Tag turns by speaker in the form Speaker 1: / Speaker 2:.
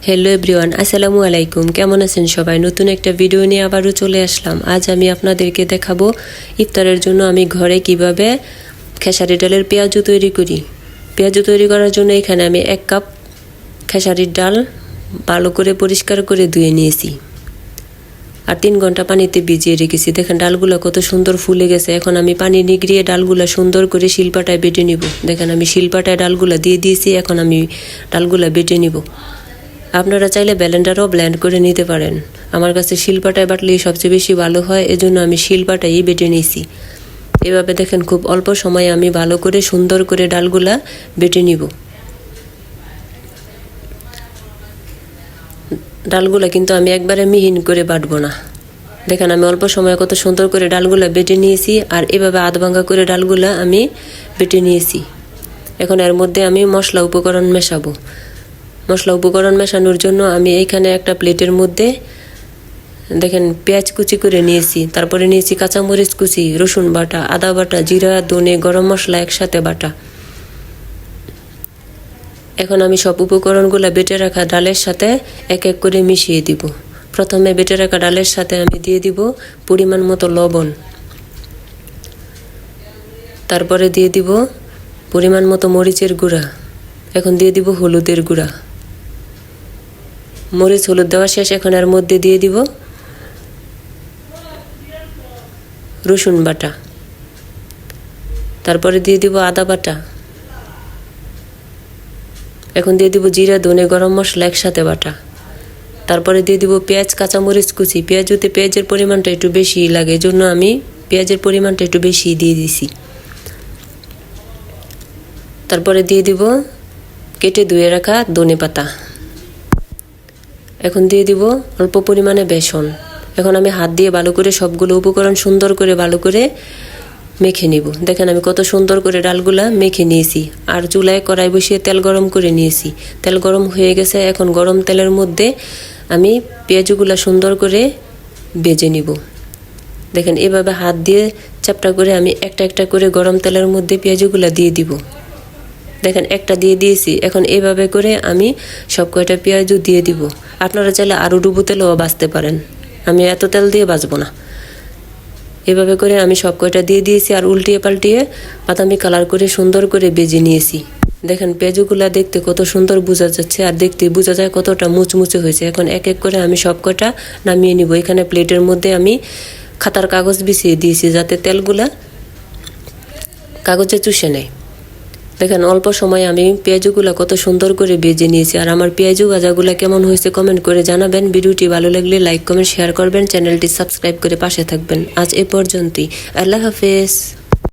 Speaker 1: Hello everyone, আসসালামু আলাইকুম। কেমন আছেন সবাই? নতুন একটা ভিডিও নিয়ে আবারও চলে আসলাম। আজ আমি আপনাদেরকে দেখাবো ইফতারের জন্য আমি ঘরে কিভাবে খেসারি ডালের পেঁয়াজু তৈরি করি। পেঁয়াজু তৈরি করার জন্য এখানে আমি 1 কাপ খেসারির ডাল ভালো করে পরিষ্কার করে ধুয়ে নিয়েছি আর 3 ঘন্টা পানিতে ভিজিয়ে রেখেছি। দেখেন ডালগুলো কত সুন্দর ফুলে গেছে। এখন আমি পানি নিগড়িয়ে ডালগুলো সুন্দর করে শিলপাটায় বেটে নিব। দেখেন আমি শিলপাটায় ডালগুলো দিয়ে দিয়েছি। এখন আমি ডালগুলো বেটে নিব। আপনারা চাইলে ব্লেন্ডারও ব্লেন্ড করে নিতে পারেন। আমার কাছে শিলপাটায় বাটলেই সবচেয়ে বেশি ভালো হয়, এজন্য আমি শিলপাটাই বেটে নিয়েছি। এভাবে দেখেন খুব অল্প সময়ে আমি ভালো করে সুন্দর করে ডালগুলা বেটে নিব। ডালগুলা কিন্তু আমি একবারে মিহিন করে বাটবো না। দেখেন আমি অল্প সময়ে কত সুন্দর করে ডালগুলা বেটে নিয়েছি আর এভাবে আধ ভাঙা করে ডালগুলা আমি বেটে নিয়েছি। এখন এর মধ্যে আমি মশলা উপকরণ মেশাবো। মশলা উপকরণ মেশানোর জন্য আমি এইখানে একটা প্লেটের মধ্যে দেখেন পেঁয়াজ কুচি করে নিয়েছি, তারপরে নিয়েছি কাঁচামরিচ কুচি, রসুন বাটা, আদা বাটা, জিরা, ধনে, গরম মশলা একসাথে বাটা। এখন আমি সব উপকরণগুলো বেটে রাখা ডালের সাথে এক এক করে মিশিয়ে দিব। প্রথমে বেটে রাখা ডালের সাথে আমি দিয়ে দিব পরিমাণ মতো লবণ, তারপরে দিয়ে দিব পরিমাণ মতো মরিচের গুঁড়া, এখন দিয়ে দিব হলুদের গুঁড়া। মরিচ হলুদ দেওয়া শেষ। এখন এর মধ্যে দিয়ে দিব রসুন বাটা, তারপরে দিয়ে দিব আদা বাটা, এখন দিয়ে দিব জিরা, ধনে, গরম মশলা একসাথে বাটা, তারপরে দিয়ে দিব পেঁয়াজ, কাঁচামরিচ কুচি। পেঁয়াজের পরিমাণটা একটু বেশি লাগে, এজন্য আমি পেঁয়াজের পরিমাণটা একটু বেশি দিয়ে দিছি। তারপরে দিয়ে দিব কেটে ধুয়ে রাখা ধনে পাতা। এখন দিয়ে দিব অল্প পরিমাণে বেসন। এখন আমি হাত দিয়ে ভালো করে সবগুলো উপকরণ সুন্দর করে ভালো করে মেখে নিব। দেখেন আমি কত সুন্দর করে ডালগুলা মেখে নিয়েছি আর চুলায় কড়াই বসিয়ে তেল গরম করে নিয়েছি। তেল গরম হয়ে গেছে। এখন গরম তেলের মধ্যে আমি পেঁয়াজগুলা সুন্দর করে ভেজে নিব। দেখেন এভাবে হাত দিয়ে চাপটা করে আমি একটা একটা করে গরম তেলের মধ্যে পেঁয়াজগুলা দিয়ে দিব। দেখেন একটা দিয়ে দিয়েছি। এখন এভাবে করে আমি সব কয়টা পেঁয়াজও দিয়ে দিব। আপনারা চাইলে আরও ডুবো তেলও ভাজতে পারেন, আমি এত তেল দিয়ে ভাজবো না। এভাবে করে আমি সব কয়টা দিয়ে দিয়েছি আর উল্টিয়ে পাল্টিয়ে বাদামি কালার করে সুন্দর করে ভেজে নিয়েছি। দেখেন পেঁয়াজগুলা দেখতে কত সুন্দর বোঝা যাচ্ছে আর দেখতে বোঝা যায় কতটা মুচমুচে হয়েছে। এখন এক এক করে আমি সব কয়টা নামিয়ে নিব। এখানে প্লেটের মধ্যে আমি খাতার কাগজ বিছিয়ে দিয়েছি যাতে তেলগুলা কাগজে চুষে নেয়। দেখেন অল্প সময়ে আমি পেঁয়াজগুলা কত সুন্দর করে ভেজে নিয়েছি আর আমার পেঁয়াজু ভাজাগুলা কেমন হয়েছে কমেন্ট করে জানাবেন। ভিডিওটি ভালো লাগলে লাইক কমেন্ট শেয়ার করবেন, চ্যানেলটি সাবস্ক্রাইব করে পাশে থাকবেন। আজ এ পর্যন্তই। আল্লাহ হাফেজ।